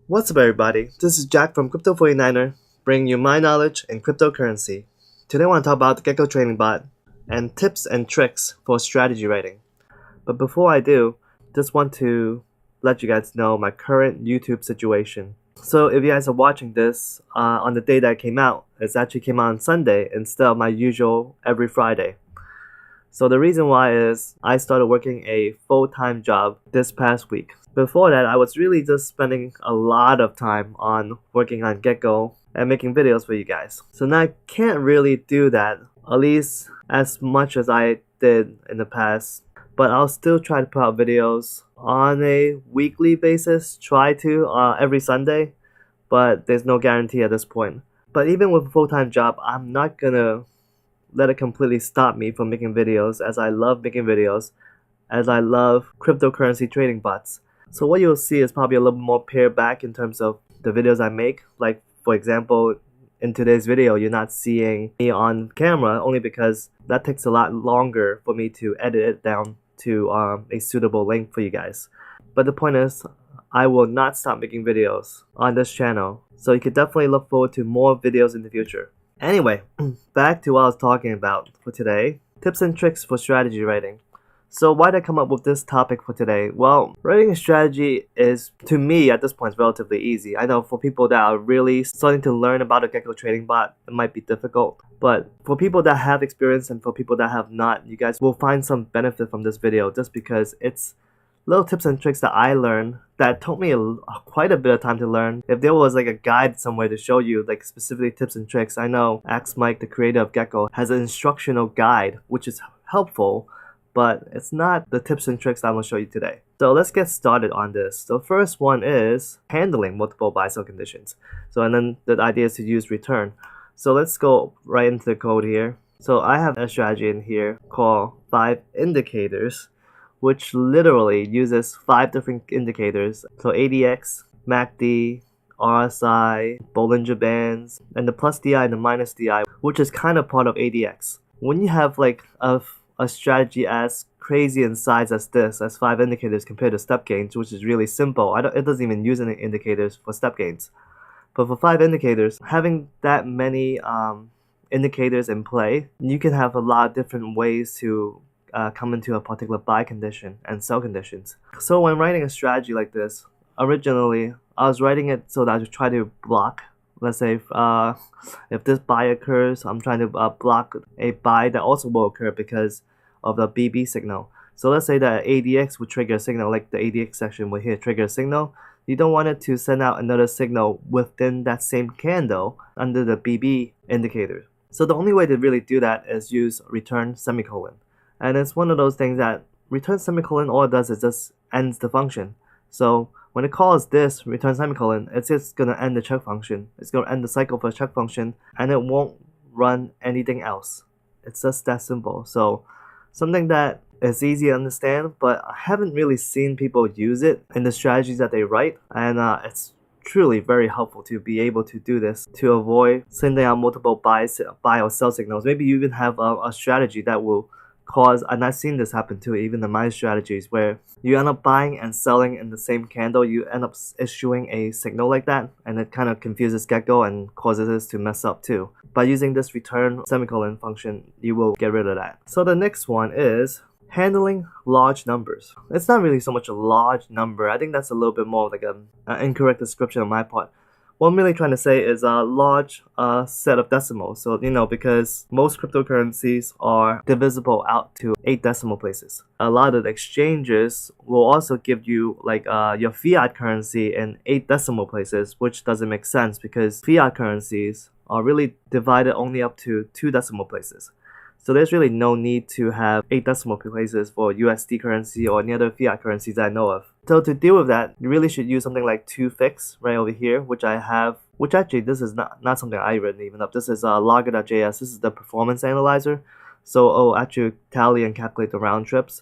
What's up, everybody? This is Jack from Crypto 49er, bringing you my knowledge in cryptocurrency. Today I want to talk about the Gekko trading bot and tips and tricks for strategy writing. But before I do, just want to let you guys know my current YouTube situation. So if you guys are watching this on the day that it came out, it actually came out on Sunday instead of my usual every Friday. So the reason why is I started working a full-time job this past week. Before that, I was really just spending a lot of time on working on Gekko and making videos for you guys. So now I can't really do that, at least as much as I did in the past. But I'll still try to put out videos on a weekly basis, try to every Sunday, but there's no guarantee at this point. But even with a full-time job, I'm not gonna let it completely stop me from making videos, as I love making videos, as I love cryptocurrency trading bots. So what you'll see is probably a little more pared back in terms of the videos I make. Like, for example, in today's video, you're not seeing me on camera only because that takes a lot longer for me to edit it down to a suitable length for you guys. But the point is, I will not stop making videos on this channel, so you could definitely look forward to more videos in the future. Anyway, back to what I was talking about for today, tips and tricks for strategy writing. So why did I come up with this topic for today? Well, writing a strategy is, to me at this point, is relatively easy. I know for people that are really starting to learn about a Gekko trading bot, it might be difficult. But for people that have experience and for people that have not, you guys will find some benefit from this video just because it's little tips and tricks that I learned that took me quite a bit of time to learn. If there was like a guide somewhere to show you like specifically tips and tricks, I know Axe Mike, the creator of Gekko, has an instructional guide which is helpful, but it's not the tips and tricks that I'm going to show you today. So let's get started on this. So first one is handling multiple buy-sell conditions. So and then the idea is to use return. So let's go right into the code here. So I have a strategy in here called 5 indicators, which literally uses 5 different indicators. So ADX, MACD, RSI, Bollinger Bands, and the plus DI and the minus DI, which is kind of part of ADX. When you have like a strategy as crazy in size as this, as 5 indicators compared to step gains, which is really simple. It doesn't even use any indicators for step gains. But for 5 indicators, having that many indicators in play, you can have a lot of different ways to come into a particular buy condition and sell conditions. So when writing a strategy like this, originally I was writing it so that I would try to block, let's say if this buy occurs, I'm trying to block a buy that also will occur because of the BB signal. So let's say that ADX would trigger a signal, like the ADX section would here trigger a signal. You don't want it to send out another signal within that same candle under the BB indicator. So the only way to really do that is use return semicolon. And it's one of those things that return semicolon, all it does is just ends the function. So when it calls this return semicolon, it's just going to end the check function. It's going to end the cycle for a check function, and it won't run anything else. It's just that simple. So something that is easy to understand, but I haven't really seen people use it in the strategies that they write. And it's truly very helpful to be able to do this to avoid sending out multiple buy or sell signals. Maybe you even have a strategy that will cause, and I've seen this happen too, even in my strategies, where you end up buying and selling in the same candle. You end up issuing a signal like that, and it kind of confuses Gekko and causes us to mess up too. By using this return semicolon function, you will get rid of that. So the next one is handling large numbers. It's not really so much a large number. I think that's a little bit more like an incorrect description on my part. What I'm really trying to say is a large set of decimals. So, because most cryptocurrencies are divisible out to 8 decimal places. A lot of the exchanges will also give you like your fiat currency in 8 decimal places, which doesn't make sense because fiat currencies are really divided only up to 2 decimal places. So there's really no need to have 8 decimal places for USD currency or any other fiat currencies I know of. So to deal with that, you really should use something like 2fix right over here, which I have, which actually this is not something I written even up. This is logger.js. This is the performance analyzer. So it'll actually tally and calculate the round trips.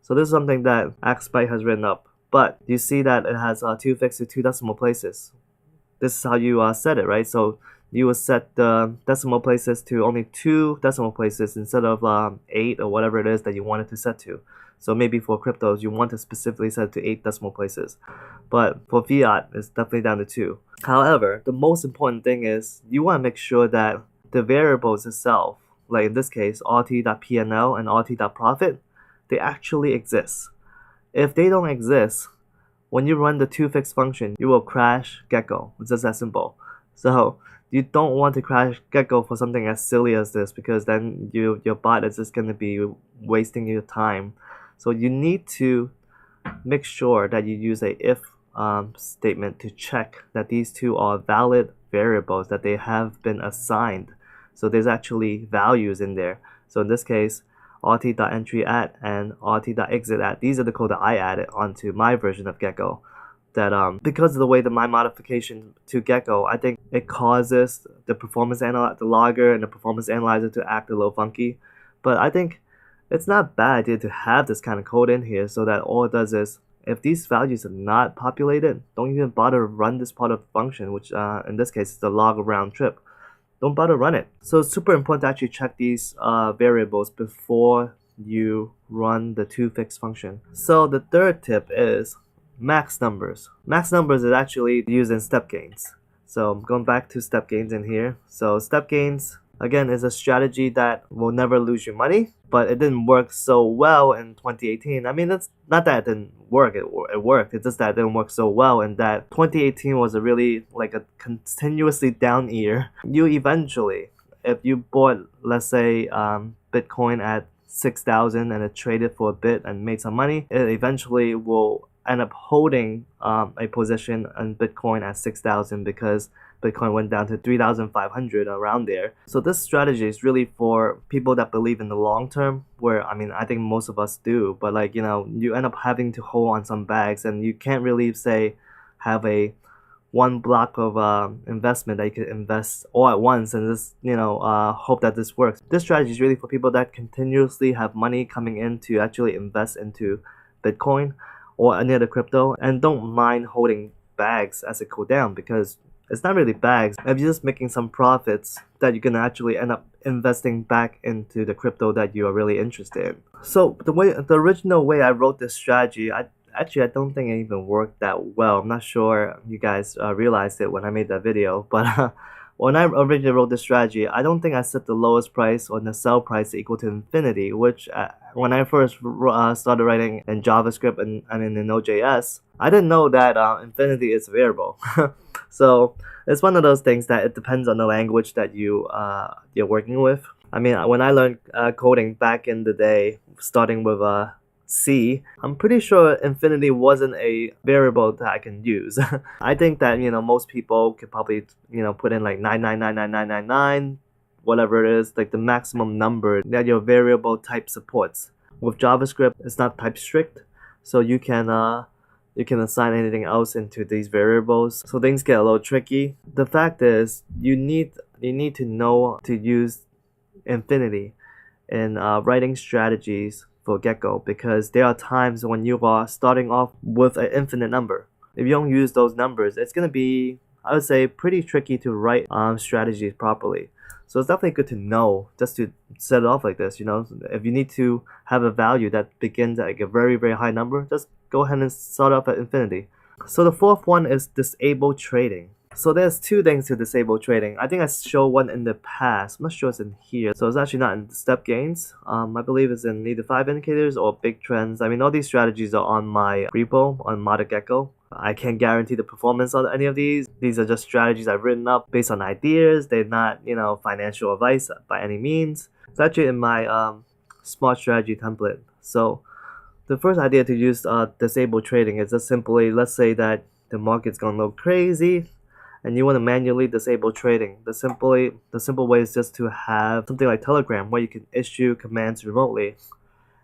So this is something that Axe Mike has written up. But you see that it has 2fix to 2 decimal places. This is how you set it, right? So you would set the decimal places to only 2 decimal places instead of 8 or whatever it is that you wanted to set to. So maybe for cryptos, you want to specifically set it to 8 decimal places. But for fiat, it's definitely down to 2. However, the most important thing is you want to make sure that the variables itself, like in this case, rt.pnl and rt.profit, they actually exist. If they don't exist, when you run the toFix function, you will crash Gekko. It's just that simple. So you don't want to crash Gekko for something as silly as this, because then your bot is just going to be wasting your time. So you need to make sure that you use a if statement to check that these two are valid variables, that they have been assigned. So there's actually values in there. So in this case, rt.entry at and rt.exit at, these are the code that I added onto my version of Gekko. That because of the way that my modification to Gekko, I think it causes the the logger and the performance analyzer to act a little funky. But I think it's not a bad idea to have this kind of code in here, so that all it does is, if these values are not populated, don't even bother to run this part of the function, which in this case is the log round trip. Don't bother run it. So it's super important to actually check these variables before you run the toFix function. So the third tip is max numbers. Max numbers is actually used in step gains. So I'm going back to step gains in here. So step gains, again, is a strategy that will never lose you money, but it didn't work so well in 2018. I mean, it's not that it didn't work, it worked. It's just that it didn't work so well, and that 2018 was a really like a continuously down year. You eventually, if you bought, let's say, Bitcoin at 6,000 and it traded for a bit and made some money, it eventually will end up holding a position in Bitcoin at 6,000 because Bitcoin went down to 3,500 around there. So this strategy is really for people that believe in the long term, where, I mean, I think most of us do, but like, you know, you end up having to hold on some bags, and you can't really say have a one block of investment that you could invest all at once and just, you know, hope that this works. This strategy is really for people that continuously have money coming in to actually invest into Bitcoin or any other crypto, and don't mind holding bags as it goes down, because it's not really bags. If you're just making some profits, that you can actually end up investing back into the crypto that you are really interested in. So the original way I wrote this strategy, I don't think it even worked that well. I'm not sure you guys realized it when I made that video, but when I originally wrote this strategy, I don't think I set the lowest price or the sell price equal to infinity, which when I first started writing in JavaScript and in Node.js, I didn't know that infinity is a variable. So it's one of those things that it depends on the language that you're working with. I mean, when I learned coding back in the day, starting with C, I'm pretty sure infinity wasn't a variable that I can use. I think that, you know, most people could probably, you know, put in like 9999999, whatever it is, like the maximum number that your variable type supports. With JavaScript, it's not type strict, so you can assign anything else into these variables. So things get a little tricky. The fact is, you need to know to use infinity in writing strategies for Gekko, because there are times when you are starting off with an infinite number. If you don't use those numbers, it's going to be, I would say, pretty tricky to write strategies properly. So it's definitely good to know, just to set it off like this, you know. If you need to have a value that begins at like a very, very high number, just go ahead and start off at infinity. So the fourth one is disable trading. So there's two things to disable trading. I think I showed one in the past. I'm not sure it's in here. So it's actually not in step gains. I believe it's in either 5 indicators or big trends. I mean, all these strategies are on my repo on Modern Gekko. I can't guarantee the performance on any of these. These are just strategies I've written up based on ideas. They're not, you know, financial advice by any means. It's actually in my smart strategy template. So the first idea to use disable trading is just simply, let's say that the market's gonna look crazy and you want to manually disable trading. The simple way is just to have something like Telegram, where you can issue commands remotely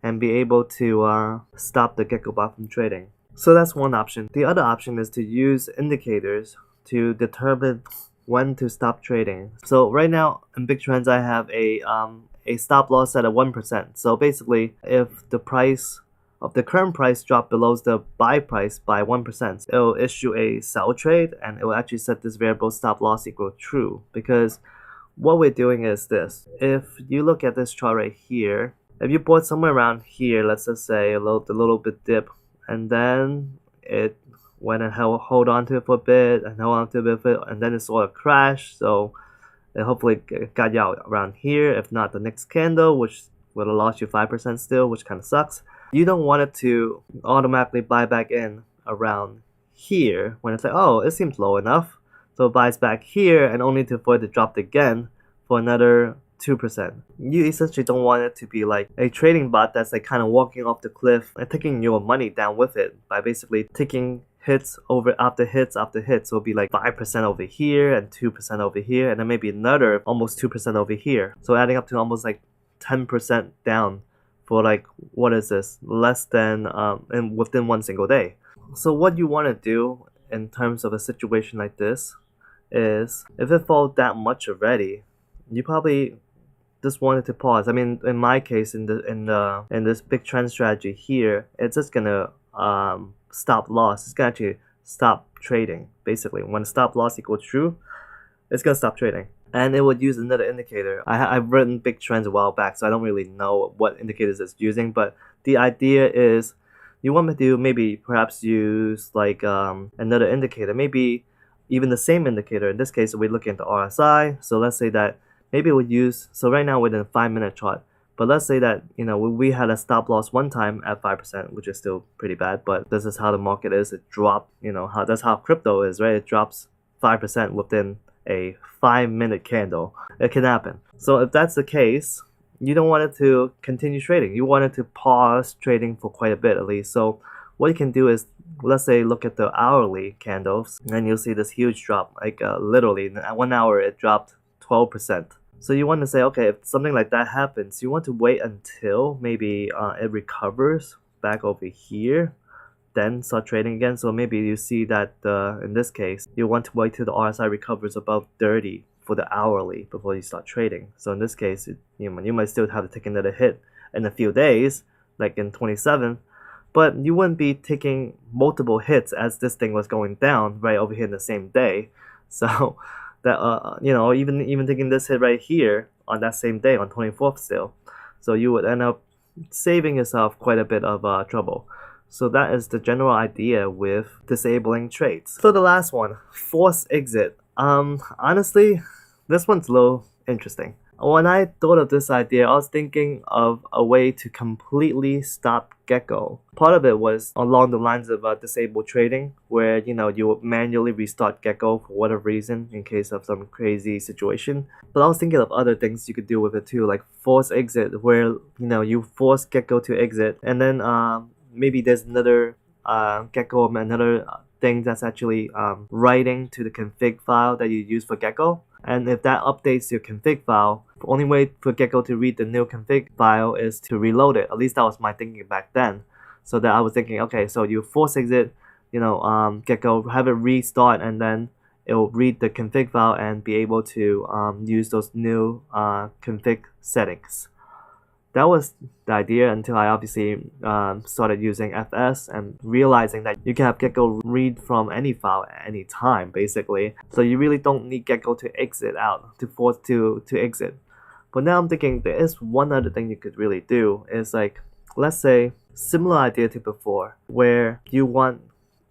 and be able to stop the Gekko bot from trading. So that's one option. The other option is to use indicators to determine when to stop trading. So right now in big trends, I have a stop loss set at 1%. So basically, if the price of the current price drop below the buy price by 1%, it'll issue a sell trade, and it will actually set this variable stop loss equal true. Because what we're doing is this: if you look at this chart right here, if you bought somewhere around here, let's just say a little bit dip, and then it went and hold on to it for a bit, and held on to it for a bit, and then it sort of crashed. So it hopefully got you out around here. If not, the next candle, which would have lost you 5% still, which kind of sucks. You don't want it to automatically buy back in around here when it's like, oh, it seems low enough. So it buys back here and only for it to drop again for another 2%. You essentially don't want it to be like a trading bot that's like kind of walking off the cliff and taking your money down with it by basically taking hits over after hits after hits. So it'll be like 5% over here and 2% over here, and then maybe another almost 2% over here. So adding up to almost like 10% down for like, what is this, less than and within one single day. So what you want to do in terms of a situation like this is, if it falls that much already, you probably just wanted to pause. I mean, in my case, in this big trend strategy here, it's just gonna stop loss. It's gonna actually stop trading. Basically, when stop loss equals true, it's gonna stop trading. And it would use another indicator. I've written big trends a while back, so I don't really know what indicators it's using. But the idea is, you want me to maybe perhaps use like another indicator, maybe even the same indicator. In this case, we're looking at the RSI. So let's say that maybe we use, so right now we're in a 5-minute chart, but let's say that, you know, we had a stop loss one time at 5%, which is still pretty bad, but this is how the market is. It dropped, you know, that's how crypto is, right? It drops 5% within a 5-minute candle. It can happen. So if that's the case, you don't want it to continue trading. You want it to pause trading for quite a bit at least. So what you can do is, let's say, look at the hourly candles, and you'll see this huge drop. Like literally in 1 hour, it dropped 12%. So you want to say, okay, if something like that happens, you want to wait until maybe it recovers back over here, then start trading again. So maybe you see that in this case, you want to wait till the RSI recovers above 30 for the hourly before you start trading. So in this case, you might still have to take another hit in a few days, like in 27, but you wouldn't be taking multiple hits as this thing was going down right over here in the same day. So that you know, even taking this hit right here on that same day on 24th still, so you would end up saving yourself quite a bit of trouble. So that is the general idea with disabling trades. So the last one, force exit. Honestly, this one's a little interesting. When I thought of this idea, I was thinking of a way to completely stop Gekko. Part of it was along the lines of disable trading, where, you know, you would manually restart Gekko for whatever reason in case of some crazy situation. But I was thinking of other things you could do with it too, like force exit, where, you know, you force Gekko to exit, and then maybe there's another Gekko, another thing that's actually writing to the config file that you use for Gekko. And if that updates your config file, the only way for Gekko to read the new config file is to reload it. At least that was my thinking back then. So that I was thinking, okay, so you force exit, you know, Gekko, have it restart, and then it will read the config file and be able to use those new config settings. That was the idea until I obviously started using FS and realizing that you can have Gekko read from any file at any time, basically. So you really don't need Gekko to exit out, to force to exit. But now I'm thinking there is one other thing you could really do, is like, let's say, similar idea to before, where you want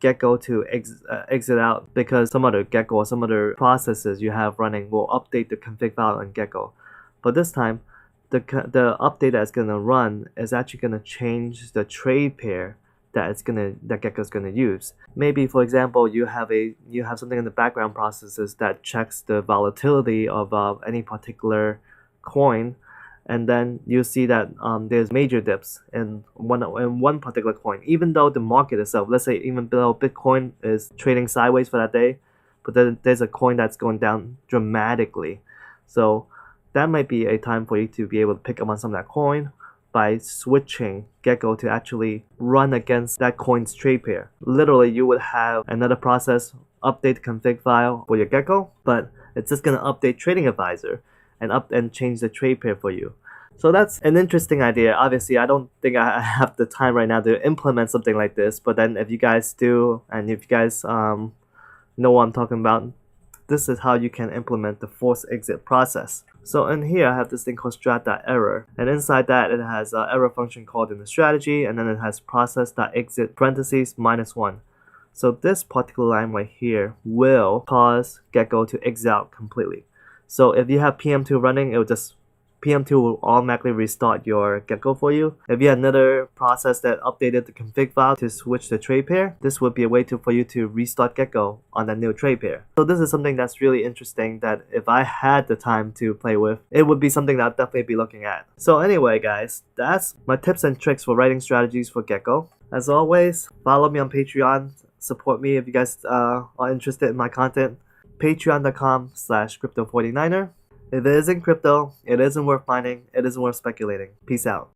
Gekko to exit out because some other Gekko or some other processes you have running will update the config file on Gekko. But this time, the update that's gonna run is actually gonna change the trade pair that Gekko's gonna use. Maybe, for example, you have something in the background processes that checks the volatility of any particular coin, and then you see that there's major dips in one particular coin, even though the market itself, let's say even below Bitcoin, is trading sideways for that day, but then there's a coin that's going down dramatically. So that might be a time for you to be able to pick up on some of that coin by switching Gekko to actually run against that coin's trade pair. Literally, you would have another process update the config file for your Gekko, but it's just gonna update Trading Advisor and change the trade pair for you. So that's an interesting idea. Obviously, I don't think I have the time right now to implement something like this. But then if you guys do, and if you guys know what I'm talking about, this is how you can implement the forced exit process. So in here, I have this thing called strat.error, and inside that, it has an error function called in the strategy, and then it has process.exit parentheses -1. So this particular line right here will cause Gekko to exit out completely. So if you have PM2 running, it will just PM2 will automatically restart your Gekko for you. If you had another process that updated the config file to switch the trade pair, this would be a way for you to restart Gekko on that new trade pair. So this is something that's really interesting that if I had the time to play with, it would be something that I'd definitely be looking at. So anyway guys, that's my tips and tricks for writing strategies for Gekko. As always, follow me on Patreon, support me if you guys are interested in my content. Patreon.com/crypto49er. If it isn't crypto, it isn't worth mining, it isn't worth speculating. Peace out.